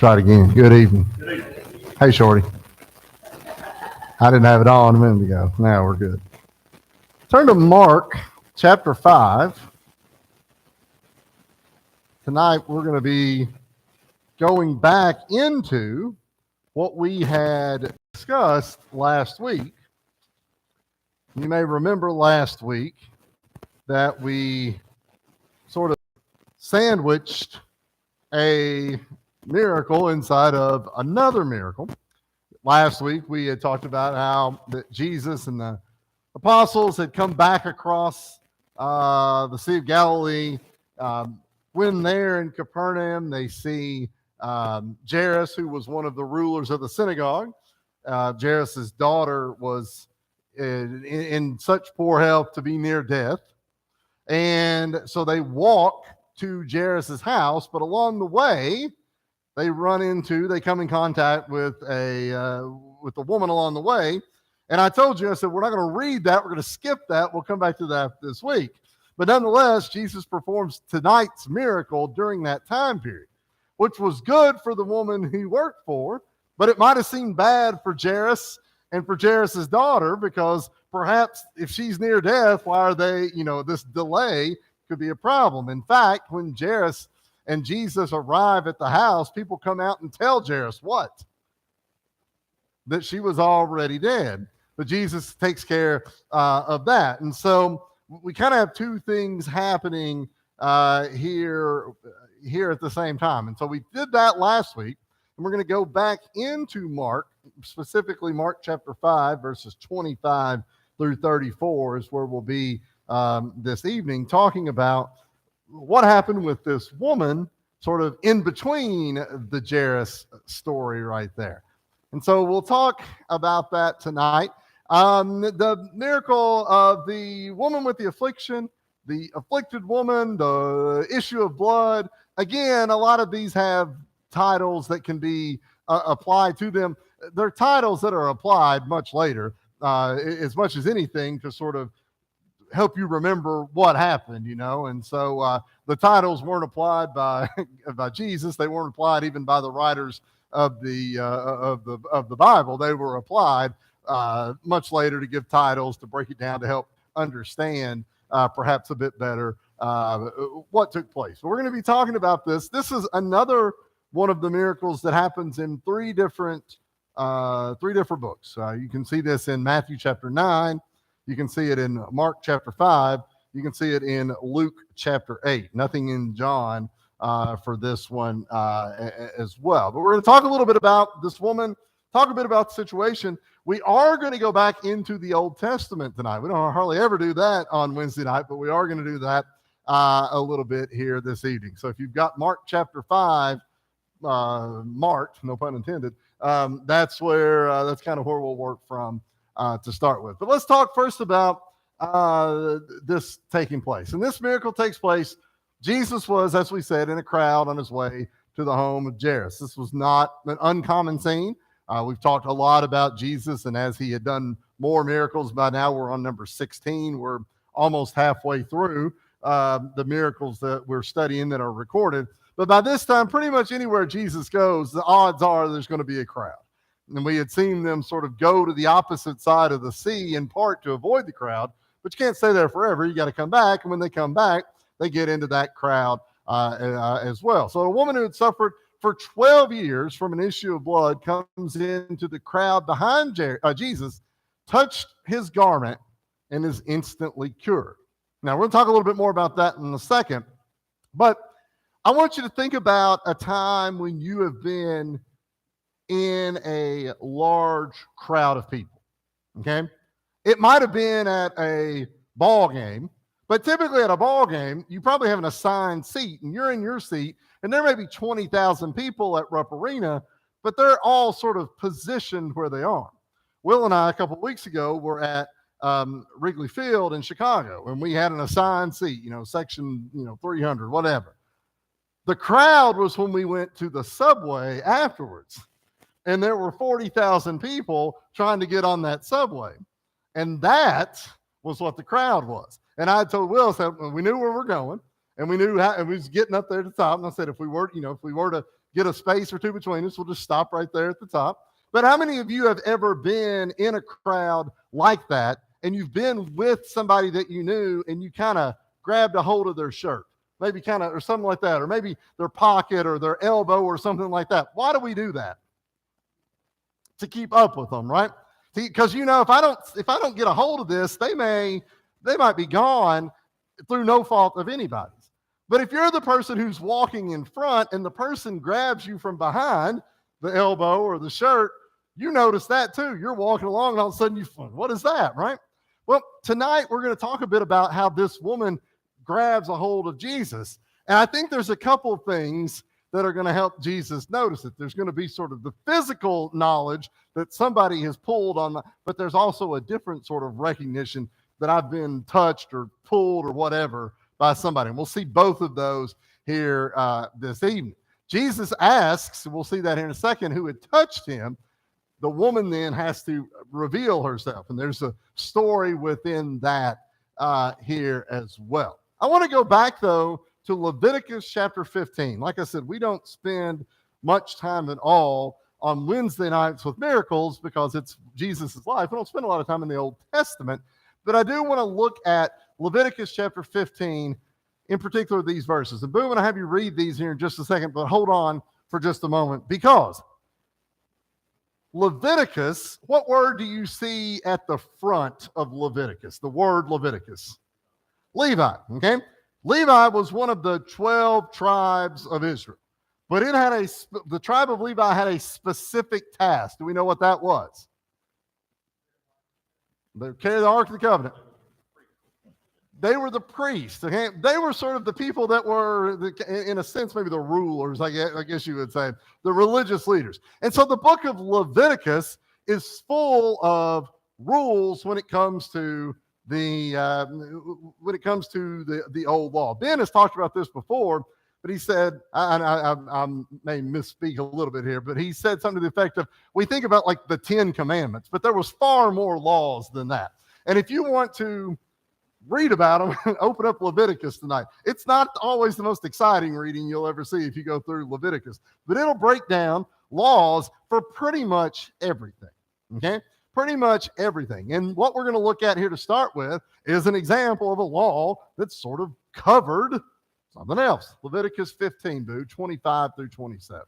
Try it again. Good evening. Hey, Shorty. I didn't have it on a minute ago. Now we're good. Turn to Mark chapter 5. Tonight we're going to be going back into what we had discussed last week. You may remember last week that we sort of sandwiched a miracle inside of another miracle. Last week we had talked about how that Jesus and the apostles had come back across the Sea of Galilee. When they're in Capernaum, they see Jairus, who was one of the rulers of the synagogue. Jairus' daughter was in such poor health to be near death. And so they walk to Jairus' house, but along the way, they come in contact with a woman along the way. And I told you, I said, we're not going to read that. We're going to skip that. We'll come back to that this week. But nonetheless, Jesus performs tonight's miracle during that time period, which was good for the woman he worked for, but it might have seemed bad for Jairus and for Jairus' daughter, because perhaps if she's near death, why are they, this delay could be a problem. In fact, when Jairus and Jesus arrive at the house, people come out and tell Jairus what? That she was already dead. But Jesus takes care of that. And so we kind of have two things happening here at the same time. And so we did that last week. And we're going to go back into Mark, specifically Mark chapter 5, verses 25 through 34 is where we'll be this evening, talking about what happened with this woman sort of in between the Jairus story right there. And so we'll talk about that tonight. The miracle of the woman with the affliction, the afflicted woman, the issue of blood. Again, a lot of these have titles that can be applied to them. They're titles that are applied much later, as much as anything, to sort of help you remember what happened, And so the titles weren't applied by Jesus. They weren't applied even by the writers of the Bible. They were applied much later to give titles, to break it down, to help understand perhaps a bit better what took place. So we're going to be talking about this. This is another one of the miracles that happens in three different books. You can see this in Matthew chapter 9. You can see it in Mark chapter 5. You can see it in Luke chapter 8. Nothing in John for this one as well. But we're going to talk a little bit about this woman, talk a bit about the situation. We are going to go back into the Old Testament tonight. We don't hardly ever do that on Wednesday night, but we are going to do that a little bit here this evening. So if you've got Mark chapter 5 marked, no pun intended, that's kind of where we'll work from to start with. But let's talk first about this taking place. And this miracle takes place. Jesus was, as we said, in a crowd on his way to the home of Jairus. This was not an uncommon scene. We've talked a lot about Jesus, and as he had done more miracles, by now we're on number 16. We're almost halfway through the miracles that we're studying that are recorded. But by this time, pretty much anywhere Jesus goes, the odds are there's going to be a crowd. And we had seen them sort of go to the opposite side of the sea in part to avoid the crowd. But you can't stay there forever. You got to come back. And when they come back, they get into that crowd as well. So a woman who had suffered for 12 years from an issue of blood comes into the crowd behind Jesus, touched his garment, and is instantly cured. Now, we're going to talk a little bit more about that in a second. But I want you to think about a time when you have been in a large crowd of people, okay? It might have been at a ball game, but typically at a ball game, you probably have an assigned seat, and you're in your seat, and there may be 20,000 people at Rupp Arena, but they're all sort of positioned where they are. Will and I, a couple of weeks ago, were at Wrigley Field in Chicago, and we had an assigned seat, section 300, whatever. The crowd was when we went to the subway afterwards, and there were 40,000 people trying to get on that subway, and that was what the crowd was. And I told Will, I said, we knew where we're going, and we knew how, and we was getting up there at the top. And I said, if we were to get a space or two between us. We'll just stop right there at the top. But how many of you have ever been in a crowd like that, and you've been with somebody that you knew, and you kind of grabbed a hold of their shirt, maybe kind of, or something like that, or maybe their pocket or their elbow or something like that? Why do we do that? To keep up with them, right? Because if I don't get a hold of this, they might be gone through no fault of anybody's. But if you're the person who's walking in front and the person grabs you from behind the elbow or the shirt, you notice that too. You're walking along and all of a sudden what is that, right? Well, tonight we're going to talk a bit about how this woman grabs a hold of Jesus. And I think there's a couple of things that are going to help Jesus notice it. There's going to be sort of the physical knowledge that somebody has pulled on, but there's also a different sort of recognition that I've been touched or pulled or whatever by somebody. And we'll see both of those here this evening. Jesus asks, we'll see that here in a second, who had touched him. The woman then has to reveal herself. And there's a story within that here as well. I want to go back, though, to Leviticus chapter 15. Like I said, we don't spend much time at all on Wednesday nights with miracles because it's Jesus' life. We don't spend a lot of time in the Old Testament. But I do want to look at Leviticus chapter 15, in particular these verses. And Boo, I'm going to have you read these here in just a second, but hold on for just a moment, because Leviticus, what word do you see at the front of Leviticus? The word Leviticus. Levi, okay? Levi was one of the 12 tribes of Israel, but the tribe of Levi had a specific task. Do we know what that was? They carried the Ark of the Covenant. They were the priests. Okay? They were sort of the people that were, in a sense, maybe the rulers, I guess you would say, the religious leaders. And so the book of Leviticus is full of rules when it comes to the old law. Ben has talked about this before, but he said, I may misspeak a little bit here, but he said something to the effect of, we think about like the 10 commandments, but there was far more laws than that. And if you want to read about them, open up Leviticus tonight. It's not always the most exciting reading you'll ever see if you go through Leviticus, but it'll break down laws for pretty much everything, okay? Pretty much everything. And what we're going to look at here to start with is an example of a law that's sort of covered something else. Leviticus 15, Boo, 25 through 27.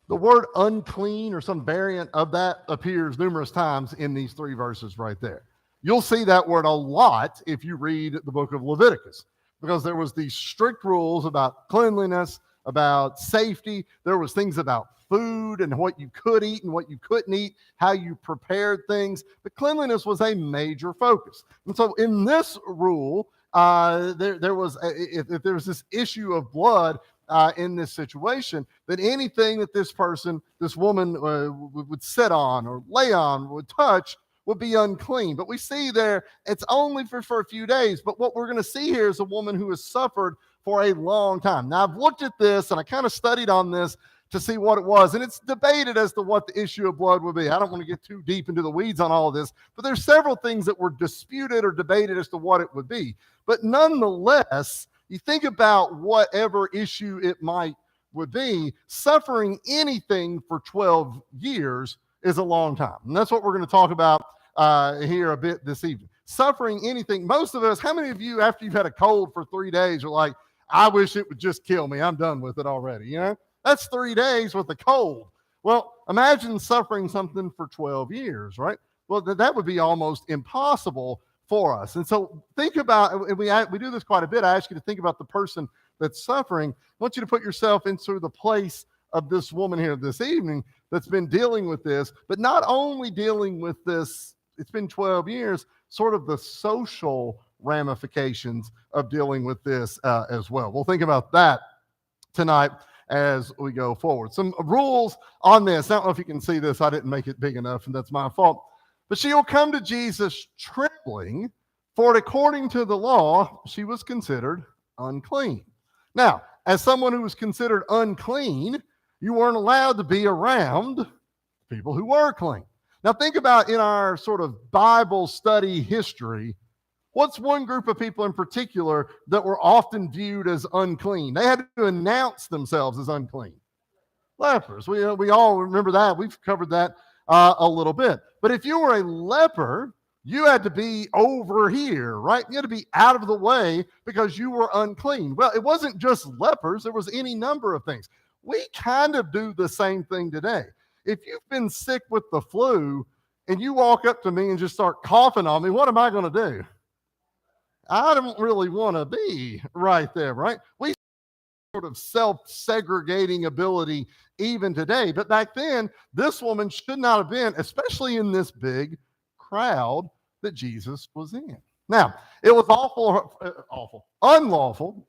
The word unclean or some variant of that appears numerous times in these three verses right there. You'll see that word a lot if you read the book of Leviticus, because there was these strict rules about cleanliness, about safety. There was things about food and what you could eat and what you couldn't eat, how you prepared things. But cleanliness was a major focus. And so in this rule, if there was this issue of blood in this situation, that anything that this woman would sit on or lay on, would touch, would be unclean. But we see there, it's only for a few days. But what we're going to see here is a woman who has suffered for a long time. Now, I've looked at this and I kind of studied on this to see what it was. And it's debated as to what the issue of blood would be. I don't want to get too deep into the weeds on all of this, but there's several things that were disputed or debated as to what it would be. But nonetheless, you think about whatever issue it would be, suffering anything for 12 years is a long time. And that's what we're going to talk about here a bit this evening. Suffering anything. Most of us, how many of you, after you've had a cold for 3 days, are like, I wish it would just kill me. I'm done with it already. You know, that's 3 days with a cold. Well, imagine suffering something for 12 years, right? Well, that would be almost impossible for us. And so think about, and we do this quite a bit. I ask you to think about the person that's suffering. I want you to put yourself into the place of this woman here this evening that's been dealing with this, but not only dealing with this, it's been 12 years, sort of the social ramifications of dealing with this as well. We'll think about that tonight as we go forward. Some rules on this. I don't know if you can see this. I didn't make it big enough, and that's my fault. But she will come to Jesus trembling, for according to the law, she was considered unclean. Now, as someone who was considered unclean, you weren't allowed to be around people who were clean. Now, think about in our sort of Bible study history, what's one group of people in particular that were often viewed as unclean? They had to announce themselves as unclean. Lepers. We all remember that. We've covered that a little bit. But if you were a leper, you had to be over here, right? You had to be out of the way because you were unclean. Well, it wasn't just lepers. There was any number of things. We kind of do the same thing today. If you've been sick with the flu and you walk up to me and just start coughing on me, what am I going to do? I don't really want to be right there, right? We sort of self-segregating ability even today. But back then, this woman should not have been, especially in this big crowd that Jesus was in. Now, it was unlawful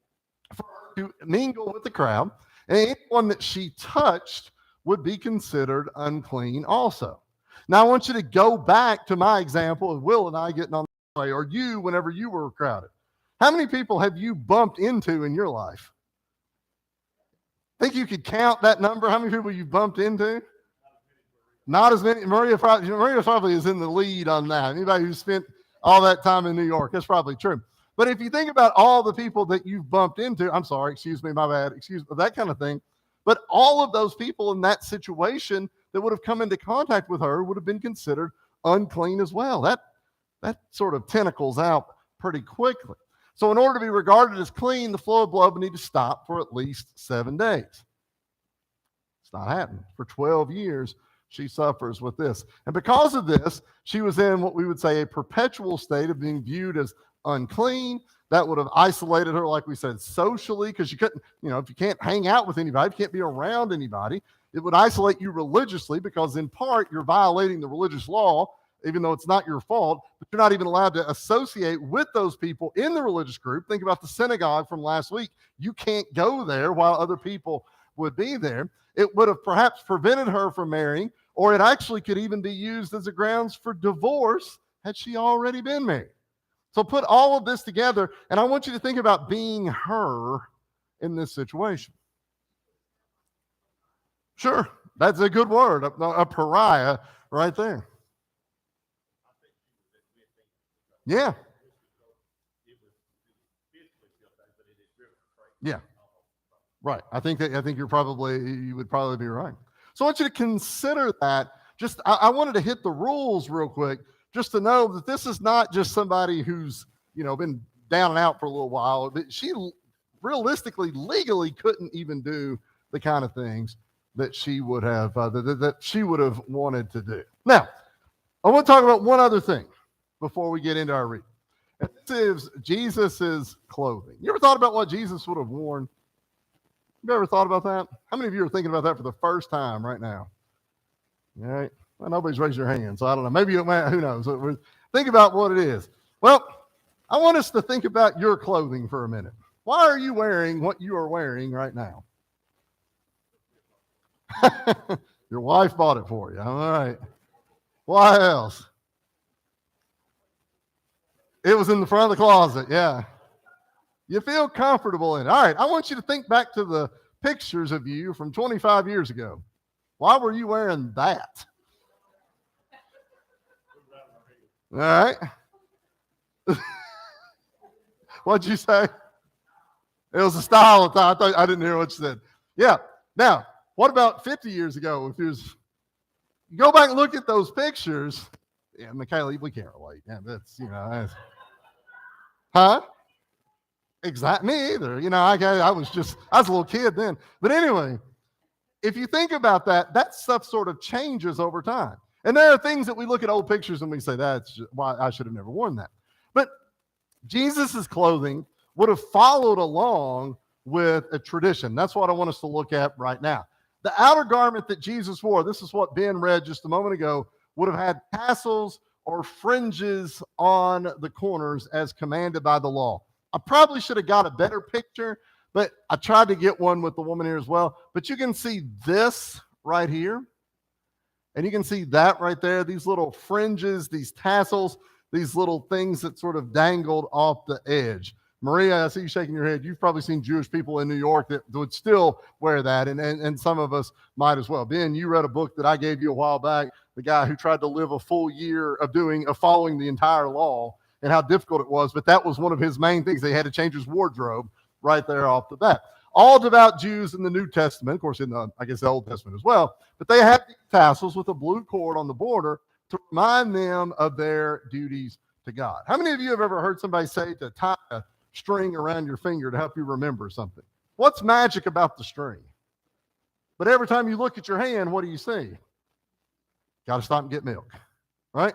for her to mingle with the crowd, and anyone that she touched would be considered unclean also. Now, I want you to go back to my example of Will and I getting on the way, or you whenever you were crowded. How many people have you bumped into in your life? Think you could count that number? How many people you bumped into? Not as many. Maria probably is in the lead on that. Anybody who spent all that time in New York, that's probably true. But if you think about all the people that you've bumped into, I'm sorry, excuse me, my bad, excuse me, that kind of thing. But all of those people in that situation that would have come into contact with her would have been considered unclean as well. That sort of tentacles out pretty quickly. So in order to be regarded as clean, the flow of blood would need to stop for at least 7 days. It's not happening. For 12 years, she suffers with this. And because of this, she was in what we would say a perpetual state of being viewed as unclean. That would have isolated her, like we said, socially, because you couldn't, if you can't hang out with anybody, if you can't be around anybody, it would isolate you religiously because in part you're violating the religious law, even though it's not your fault, but you're not even allowed to associate with those people in the religious group. Think about the synagogue from last week. You can't go there while other people would be there. It would have perhaps prevented her from marrying, or it actually could even be used as a grounds for divorce had she already been married. So put all of this together, and I want you to think about being her in this situation. Sure, that's a good word, a pariah right there. Yeah. Yeah. Right. I think you would probably be right. So I want you to consider that. I wanted to hit the rules real quick, just to know that this is not just somebody who's, been down and out for a little while. That she realistically, legally couldn't even do the kind of things that she would have that she would have wanted to do. Now, I want to talk about one other thing before we get into our reading. And this is Jesus's clothing. You ever thought about what Jesus would have worn? You ever thought about that? How many of you are thinking about that for the first time right now? All right. Well, nobody's raised their hand, so I don't know. Maybe who knows? Think about what it is. Well, I want us to think about your clothing for a minute. Why are you wearing what you are wearing right now? Your wife bought it for you. All right. Why else? It was in the front of the closet. Yeah. You feel comfortable in it. All right. I want you to think back to the pictures of you from 25 years ago. Why were you wearing that? All right. What'd you say? It was a style of time. I didn't hear what you said. Yeah. Now, what about 50 years ago? If you go back and look at those pictures. Yeah, Michaela, we can't relate. Yeah, that's. Huh? Exactly. Me either. I was a little kid then. But anyway, if you think about that stuff sort of changes over time. And there are things that we look at old pictures and we say, that's why I should have never worn that. But Jesus's clothing would have followed along with a tradition. That's what I want us to look at right now. The outer garment that Jesus wore, this is what Ben read just a moment ago, would have had tassels or fringes on the corners as commanded by the law. I probably should have got a better picture, But I tried to get one with the woman here as well. But you can see this right here. And you can see that right there, these little fringes, these tassels, these little things that sort of dangled off the edge. Maria, I see you shaking your head. You've probably seen Jewish people in New York that would still wear that, and some of us might as well. Ben, you read a book that I gave you a while back, the guy who tried to live a full year of following the entire law and how difficult it was, but that was one of his main things. They had to change his wardrobe right there off the bat. All devout Jews in the New Testament, of course, in the Old Testament as well, but they had these tassels with a blue cord on the border to remind them of their duties to God. How many of you have ever heard somebody say to tie a string around your finger to help you remember something? What's magic about the string? But every time you look at your hand, what do you see? Got to stop and get milk, right?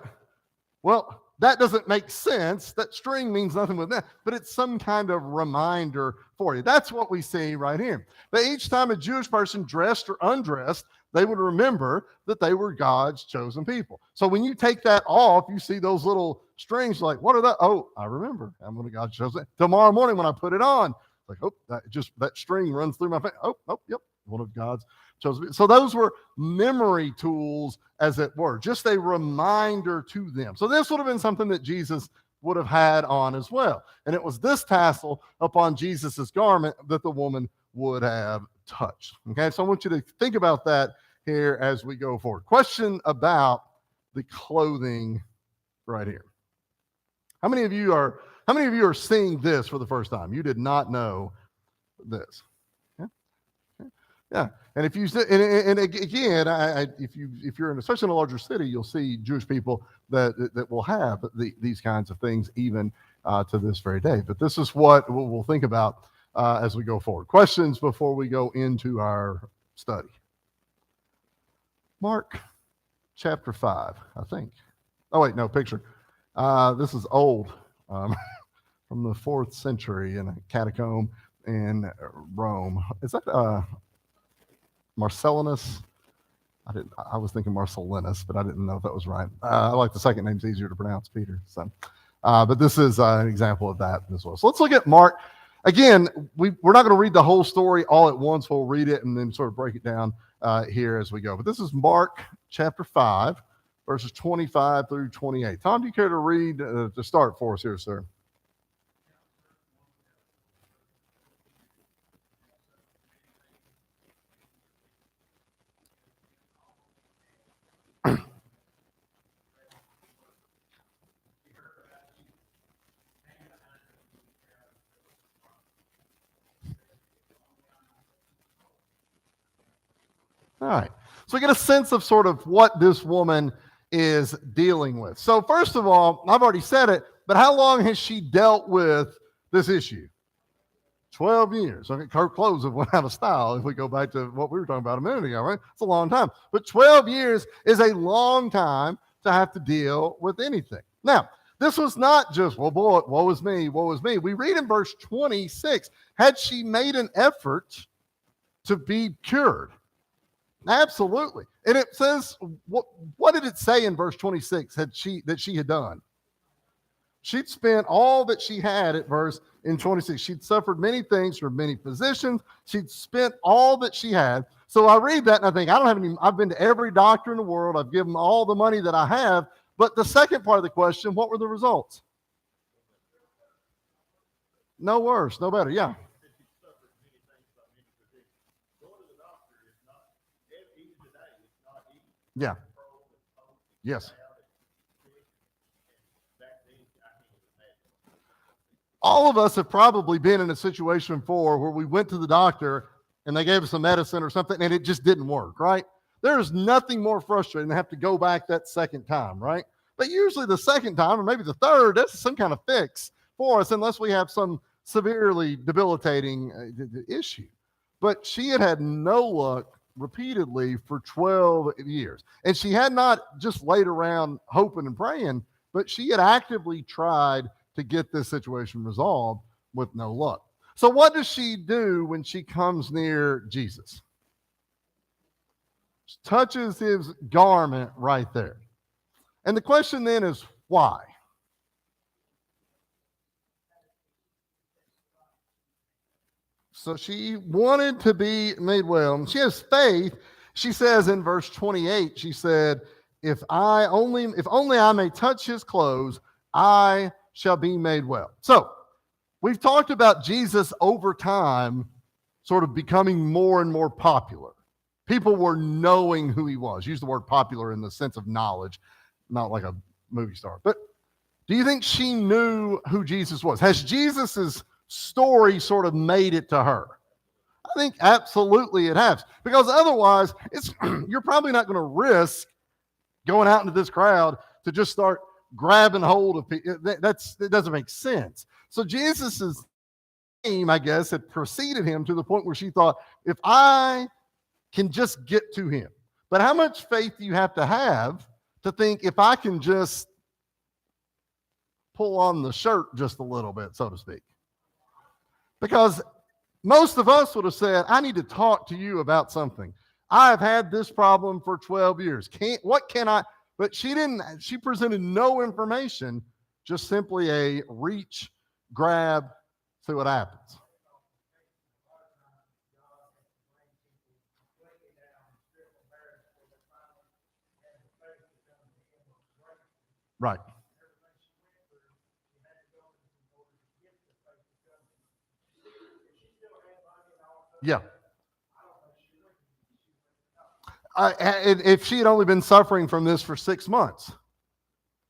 Well, that doesn't make sense. That string means nothing with that, but it's some kind of reminder for you. That's what we see right here. But each time a Jewish person dressed or undressed, they would remember that they were God's chosen people. So when you take that off, you see those little strings like, what are that? Oh, I remember. I'm one of God's chosen. Tomorrow morning when I put it on, like, oh, that string runs through my face. Oh, yep, one of God's chosen. So those were memory tools, as it were, just a reminder to them. So this would have been something that Jesus would have had on as well. And it was this tassel upon Jesus's garment that the woman would have touched. Okay, so I want you to think about that here as we go forward. Question about the clothing right here. How many of you are seeing this for the first time? You did not know this. Yeah, and if you and again, if you're in especially in a larger city, you'll see Jewish people that will have these kinds of things even to this very day. But this is what we'll think about as we go forward. Questions before we go into our study. Mark chapter 5, I think. Oh wait, no, picture. This is old, from the 4th century in a catacomb in Rome. Is that Marcellinus? I was thinking Marcellinus, but I didn't know if that was right. I like the second name's easier to pronounce, Peter. So, but this is an example of that as well. So let's look at Mark. Again, we're not going to read the whole story all at once. We'll read it and then sort of break it down here as we go. But this is Mark chapter 5, verses 25 through 28. Tom, do you care to read to start for us here, sir? All right. So we get a sense of sort of what this woman is dealing with. So first of all, I've already said it, but how long has she dealt with this issue? 12 years. Okay, her clothes have went out of style if we go back to what we were talking about a minute ago, right? It's a long time. But 12 years is a long time to have to deal with anything. Now, this was not just, well, boy, woe is me, woe is me. We read in verse 26, had she made an effort to be cured? Absolutely. And it says, what did it say in verse 26 that she had done? She'd spent all that she had at verse in 26. She'd suffered many things from many physicians. She'd spent all that she had. So I read that and I think, I've been to every doctor in the world. I've given all the money that I have. But the second part of the question, what were the results? No worse, no better. Yeah. Yeah. Yes. All of us have probably been in a situation before where we went to the doctor and they gave us some medicine or something and it just didn't work, right? There is nothing more frustrating than have to go back that second time, right? But usually the second time or maybe the third, that's some kind of fix for us unless we have some severely debilitating issue. But she had no luck repeatedly for 12 years. And she had not just laid around hoping and praying, but she had actively tried to get this situation resolved with no luck. So what does she do when she comes near Jesus? She touches his garment right there. And the question then is, why? So she wanted to be made well. She has faith. She says in verse 28, she said, if only I may touch his clothes, I shall be made well. So we've talked about Jesus over time sort of becoming more and more popular. People were knowing who he was. Use the word popular in the sense of knowledge, not like a movie star. But do you think she knew who Jesus was? Has Jesus's story sort of made it to her? I think absolutely it has, because otherwise you're probably not going to risk going out into this crowd to just start grabbing hold of people. It doesn't make sense. So Jesus's name, I guess, had preceded him to the point where she thought, if I can just get to him. But how much faith do you have to think, if I can just pull on the shirt just a little bit, so to speak? Because most of us would have said, I need to talk to you about something. I've had this problem for 12 years. What can I? But she didn't. She presented no information, just simply a reach, grab, see what happens. Right. Yeah. If she had only been suffering from this for 6 months,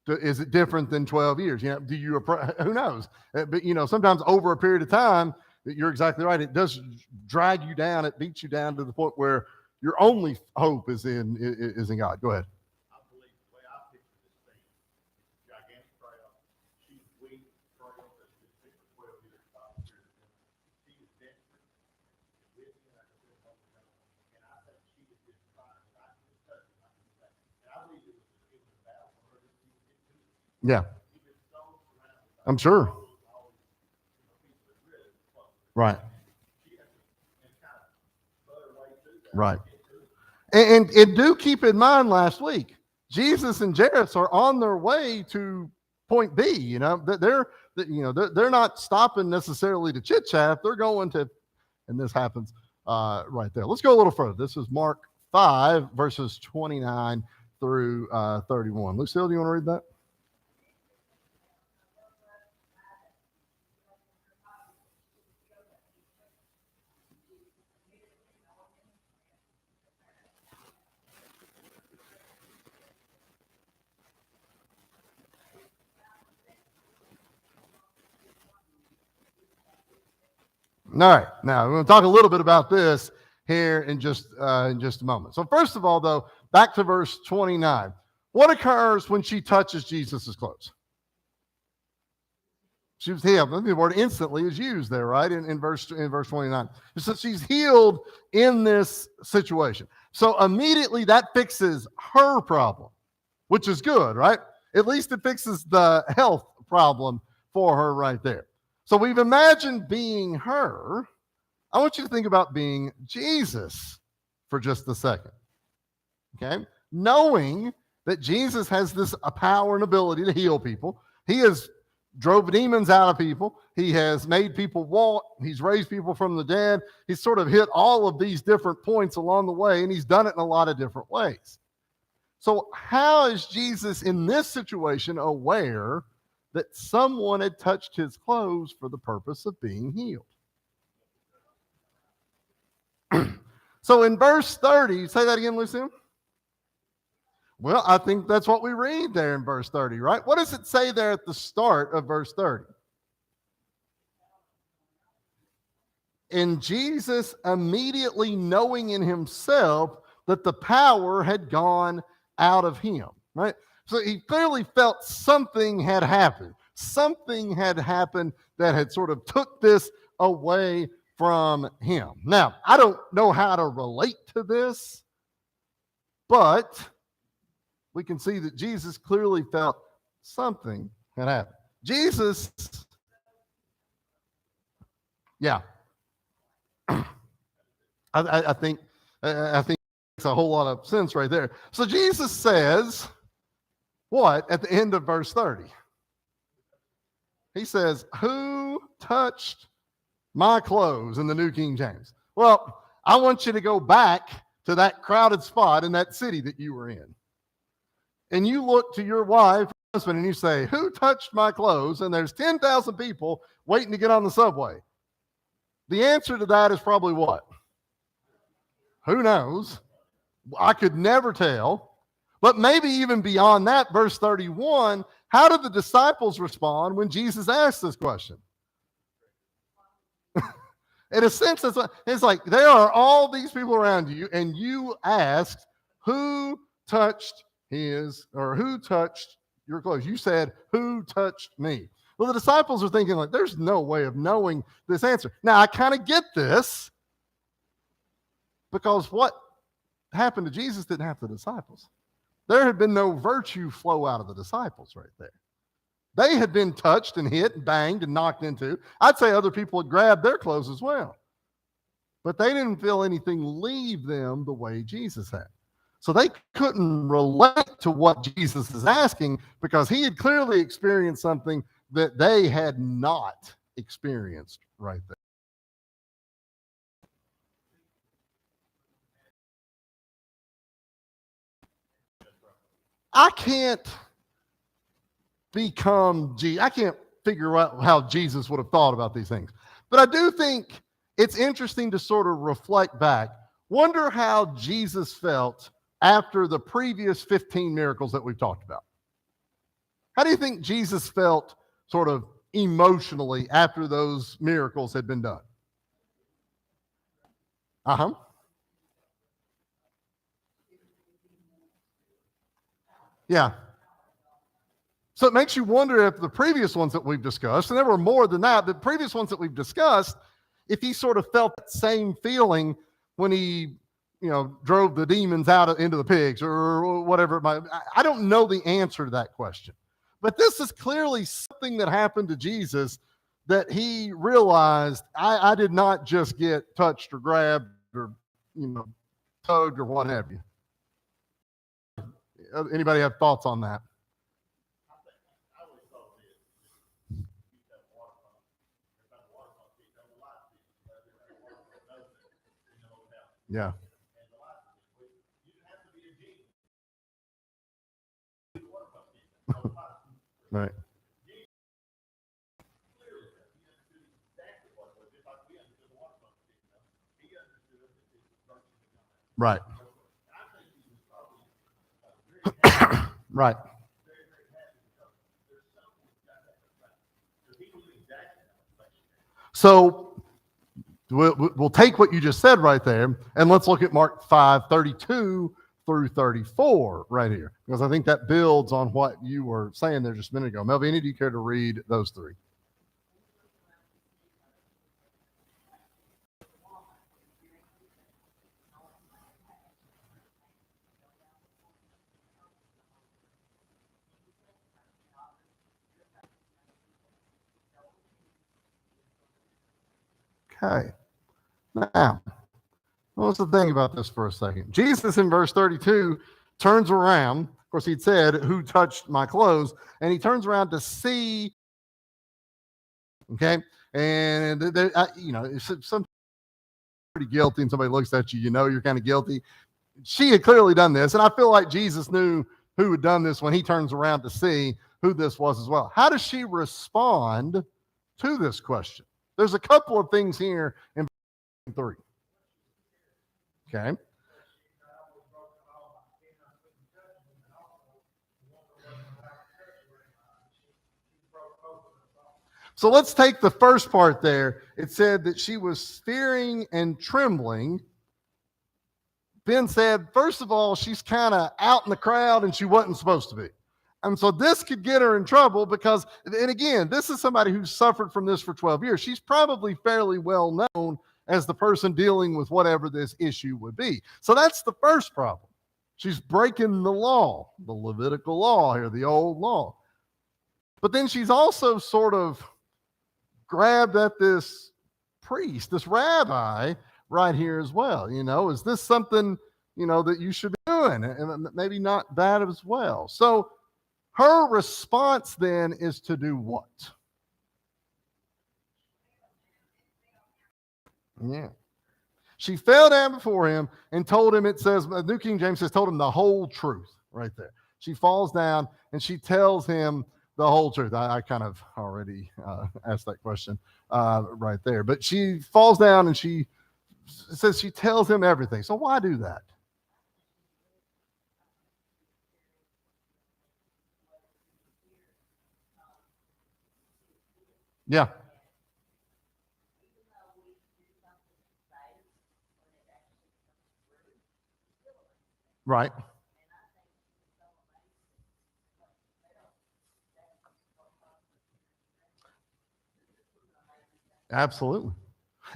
is it different than 12 years? Who knows? But, sometimes over a period of time, you're exactly right. It does drag you down. It beats you down to the point where your only hope is in God. Go ahead. I believe the way I picture this thing, it's a gigantic crowd. She's weak, frail, that's been sick for 12 years. She is desperate, with me, like I said, and I think she is just trying, and I can just touch it, I can just touch it. And I believe it was a battle for her to even get to it. Yeah, She was so surrounded by I'm sure. all these, people that really close. Right. She has to kind of put her way through that. Right. And do keep in mind, last week, Jesus and Jairus are on their way to point B. They're not stopping necessarily to chit chat. They're going to, and this happens right there. Let's go a little further. This is Mark 5, verses 29 through 31. Lucille, do you want to read that? All right. Now, we're going to talk a little bit about this here in just a moment. So first of all, though, back to verse 29. What occurs when she touches Jesus' clothes? She was healed. The word instantly is used there, right? In verse 29. So she's healed in this situation. So immediately that fixes her problem, which is good, right? At least it fixes the health problem for her right there. So we've imagined being her. I want you to think about being Jesus for just a second. Okay? Knowing that Jesus has this power and ability to heal people. He has drove demons out of people. He has made people walk. He's raised people from the dead. He's sort of hit all of these different points along the way, and he's done it in a lot of different ways. So how is Jesus in this situation aware that someone had touched his clothes for the purpose of being healed? So in verse 30, say that again, Lucille. Well, I think that's what we read there in verse 30, right? What does it say there at the start of verse 30? And Jesus, immediately knowing in himself that the power had gone out of him, right? So he clearly felt something had happened. Something had happened that had sort of took this away from him. Now, I don't know how to relate to this, but we can see that Jesus clearly felt something had happened. Jesus, yeah. I think makes a whole lot of sense right there. So Jesus says, what at the end of verse 30? He says, who touched my clothes in the New King James. Well, I want you to go back to that crowded spot in that city that you were in. And you look to your wife, husband, and you say, who touched my clothes? And there's 10,000 people waiting to get on the subway. The answer to that is probably what? Who knows? I could never tell. But maybe even beyond that, verse 31, how did the disciples respond when Jesus asked this question? In a sense, it's like there are all these people around you, and you asked, who touched who touched your clothes? You said, who touched me? Well, the disciples are thinking like, there's no way of knowing this answer. Now, I kind of get this because what happened to Jesus didn't happen to the disciples. There had been no virtue flow out of the disciples right there. They had been touched and hit and banged and knocked into. I'd say other people had grabbed their clothes as well. But they didn't feel anything leave them the way Jesus had. So they couldn't relate to what Jesus is asking because he had clearly experienced something that they had not experienced right there. I can't figure out how Jesus would have thought about these things. But I do think it's interesting to sort of reflect back. Wonder how Jesus felt after the previous 15 miracles that we've talked about. How do you think Jesus felt sort of emotionally after those miracles had been done? Yeah. So it makes you wonder if the previous ones that we've discussed, and there were more than that, the previous ones that we've discussed, if he sort of felt that same feeling when he, drove the demons out into the pigs or whatever it might. I don't know the answer to that question. But this is clearly something that happened to Jesus that he realized, I did not just get touched or grabbed or, tugged or what have you. Anybody have thoughts on that? Yeah. Right. Right. Right. So we'll take what you just said right there, and let's look at Mark 5:32 through 34 right here, because I think that builds on what you were saying there just a minute ago. Melvini, do you care to read those three? Okay. Now, what's the thing about this for a second? Jesus in verse 32 turns around. Of course, he'd said, who touched my clothes? And he turns around to see. Okay. And, if some pretty guilty and somebody looks at you, you're kind of guilty. She had clearly done this. And I feel like Jesus knew who had done this when he turns around to see who this was as well. How does she respond to this question? There's a couple of things here in 3. Okay. So let's take the first part there. It said that she was fearing and trembling. Ben said, first of all, she's kind of out in the crowd and she wasn't supposed to be. And so this could get her in trouble because, and again, this is somebody who's suffered from this for 12 years. She's probably fairly well known as the person dealing with whatever this issue would be. So that's the first problem. She's breaking the law, the Levitical law here, the old law. But then she's also sort of grabbed at this priest, this rabbi right here as well. Is this something, that you should be doing? And maybe not that as well. So her response then is to do what? Yeah. She fell down before him and told him, it says, New King James says, told him the whole truth right there. She falls down and she tells him the whole truth. I kind of already asked that question right there. But she falls down and she says she tells him everything. So why do that? Yeah. Right. Absolutely.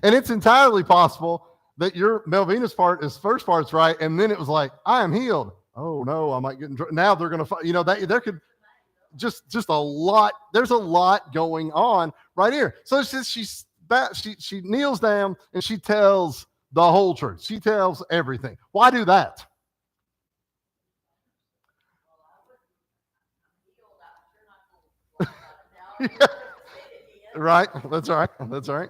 And it's entirely possible that your Melvina's first part's right, and then it was like, I am healed. Oh no, I might get in trouble. Now they're gonna fight. That there could just a lot. There's a lot going on right here. So it's just she kneels down and she tells the whole truth. She tells everything. Why do that? Right. That's right. That's right.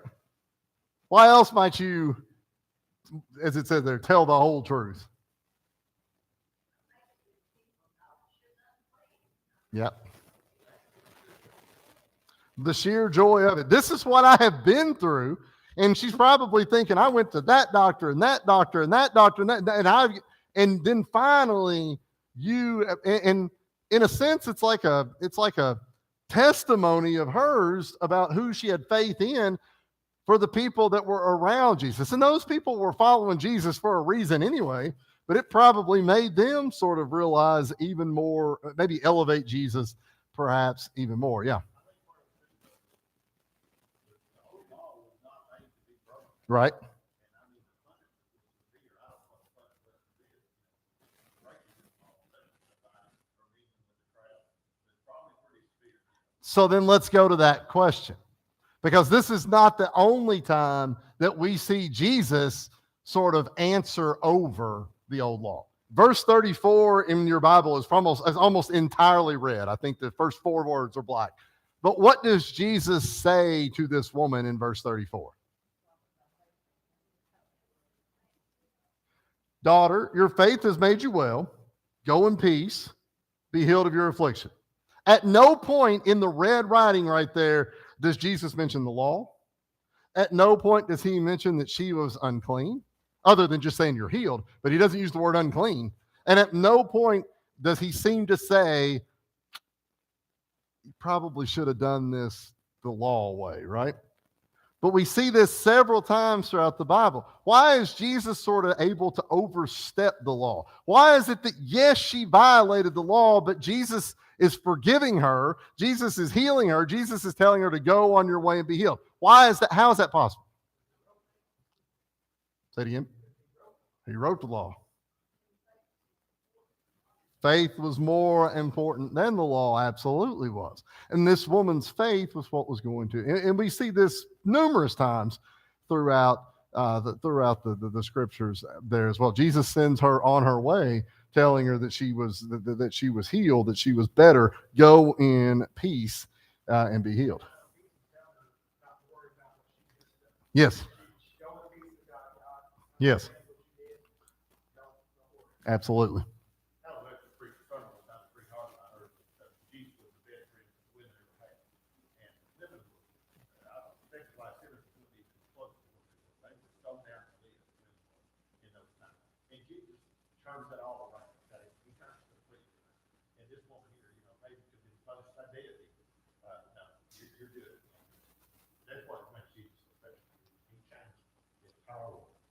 Why else might you, as it says there, tell the whole truth? Yep. The sheer joy of it. This is what I have been through. And she's probably thinking, I went to that doctor and that doctor and that doctor and then finally and in a sense, it's like a testimony of hers about who she had faith in for the people that were around Jesus. And those people were following Jesus for a reason anyway, but it probably made them sort of realize even more, maybe elevate Jesus perhaps even more. Yeah. Right. So then let's go to that question, because this is not the only time that we see Jesus sort of answer over the old law. Verse 34 in your Bible is almost entirely red. I think the first 4 words are black. But what does Jesus say to this woman in verse 34? Daughter, your faith has made you well. Go in peace. Be healed of your affliction. At no point in the red writing right there does Jesus mention the law. At no point does he mention that she was unclean, other than just saying you're healed, but he doesn't use the word unclean. And at no point does he seem to say, you probably should have done this the law way, right? But we see this several times throughout the Bible. Why is Jesus sort of able to overstep the law? Why is it that, yes, she violated the law, but Jesus is forgiving her, Jesus is healing her, Jesus is telling her to go on your way and be healed? Why is that? How is that possible? Say it again. He wrote the law. Faith was more important than the law, absolutely was. And this woman's faith was what was going to, and we see this numerous times throughout the scriptures there as well. Jesus sends her on her way, telling her that she was healed, that she was better. Go in peace and be healed. Yes. Yes. Absolutely.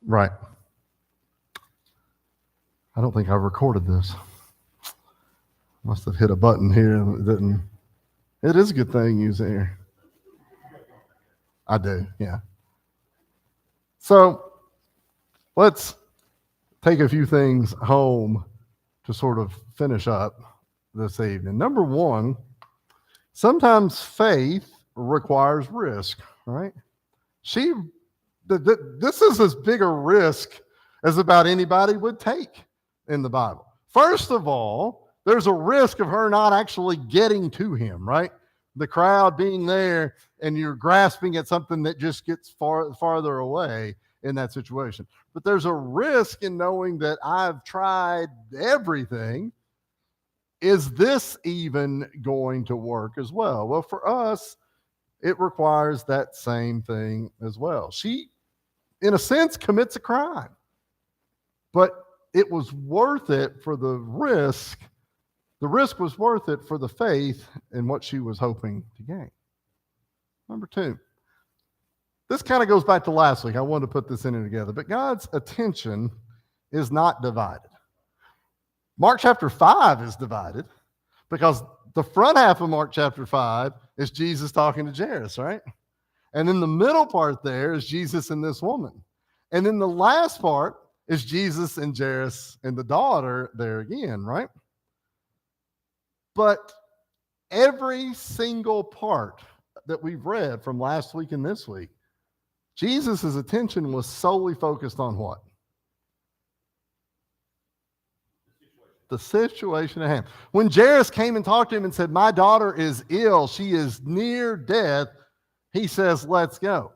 Right. I don't think I recorded this. Must have hit a button here that didn't. It is a good thing you there. I do, yeah. So let's take a few things home to sort of finish up this evening. Number one, sometimes faith requires risk, right? This is as big a risk as about anybody would take in the Bible. First of all, there's a risk of her not actually getting to him, right? The crowd being there and you're grasping at something that just gets farther away. in that situation. But there's a risk in knowing that I've tried everything. Is this even going to work as well? Well, for us, it requires that same thing as well. She, in a sense, commits a crime, but it was worth it for the risk. The risk was worth it for the faith in what she was hoping to gain. Number two, this kind of goes back to last week. I wanted to put this in together, but God's attention is not divided. Mark chapter 5 is divided because the front half of Mark chapter 5 is Jesus talking to Jairus, right? And then the middle part there is Jesus and this woman. And then the last part is Jesus and Jairus and the daughter there again, right? But every single part that we've read from last week and this week, Jesus' attention was solely focused on what? The situation at hand. When Jairus came and talked to him and said, my daughter is ill, she is near death, he says, let's go.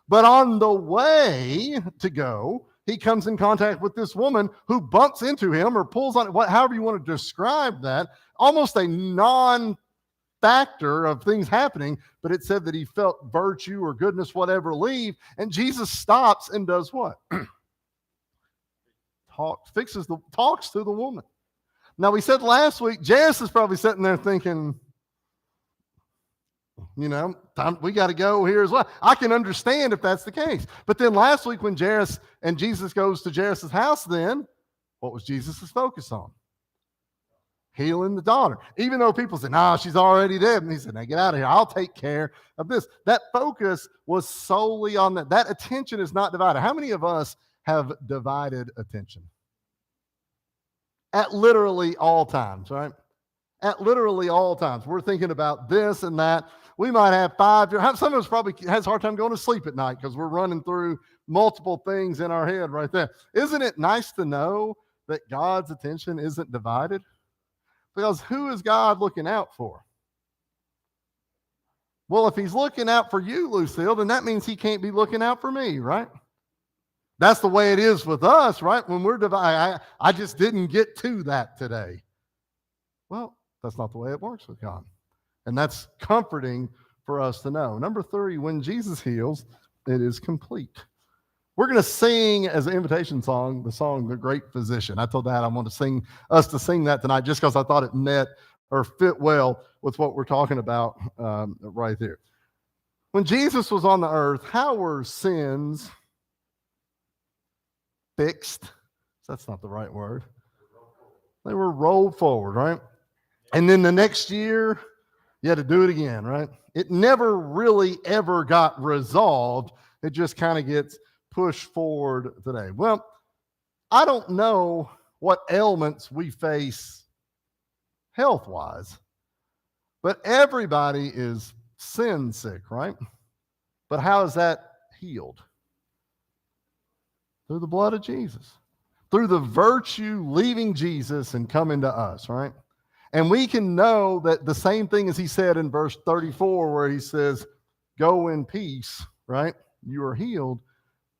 But on the way to go, he comes in contact with this woman who bumps into him or pulls on, however you want to describe that, almost a non-factor of things happening, but it said that he felt virtue or goodness, whatever, leave, and Jesus stops and does what? Talks to the woman. Now, we said last week, Jairus is probably sitting there thinking, we got to go here as well. I can understand if that's the case. But then last week when Jairus and Jesus goes to Jairus' house, then what was Jesus' focus on? Healing the daughter. Even though people said, no, she's already dead. And he said, now get out of here. I'll take care of this. That focus was solely on that. That attention is not divided. How many of us have divided attention? At literally all times, right? At literally all times. We're thinking about this and that. We might have some of us probably has a hard time going to sleep at night because we're running through multiple things in our head right there. Isn't it nice to know that God's attention isn't divided? Because who is God looking out for? Well, if he's looking out for you, Lucille, then that means he can't be looking out for me, right? That's the way it is with us, right? When we're divided, I just didn't get to that today. Well, that's not the way it works with God. And that's comforting for us to know. Number 3, when Jesus heals, it is complete. We're going to sing as an invitation song, the song, The Great Physician. I told Dad I want to sing that tonight just because I thought it met or fit well with what we're talking about right there. When Jesus was on the earth, how were sins fixed? That's not the right word. They were rolled forward, right? And then the next year, you had to do it again, right? It never really ever got resolved. It just kind of gets pushed forward today. Well, I don't know what ailments we face health-wise, but everybody is sin sick, right? But how is that healed? Through the blood of Jesus. Through the virtue leaving Jesus and coming to us, right? And we can know that the same thing as he said in verse 34, where he says, go in peace, right? You are healed.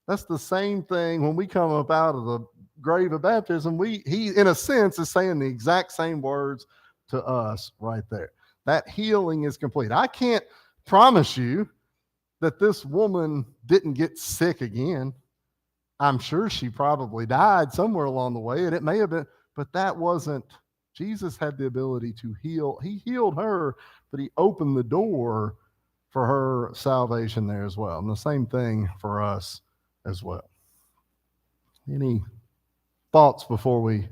That's the same thing when we come up out of the grave of baptism. He, in a sense, is saying the exact same words to us right there. That healing is complete. I can't promise you that this woman didn't get sick again. I'm sure she probably died somewhere along the way, and it may have been, but that wasn't. Jesus had the ability to heal. He healed her, but he opened the door for her salvation there as well. And the same thing for us as well. Any thoughts before we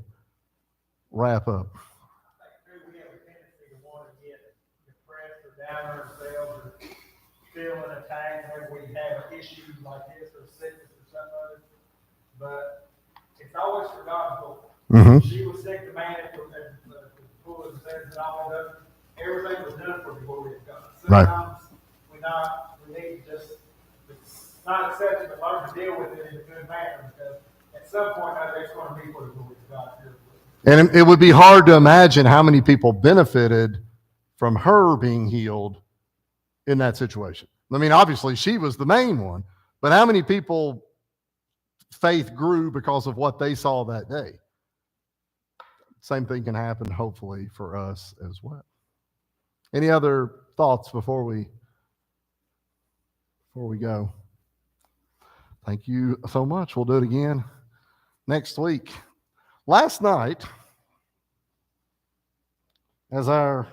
wrap up? We have a tendency to want to get depressed or down ourselves or feel an attack whenever we have issues like this or sickness or something other. But it's always for God's glory. Mm-hmm. She was sick to man and full of sins and all that. Everything was done for the glory of God. Sometimes we need to just, it's not accept it, but learn to deal with it in a good manner, because at some point it's going to be for the glory of God. And it would be hard to imagine how many people benefited from her being healed in that situation. I mean, obviously she was the main one, but how many people faith grew because of what they saw that day. Same thing can happen, hopefully, for us as well. Any other thoughts before we go? Thank you so much. We'll do it again next week. Last night, as our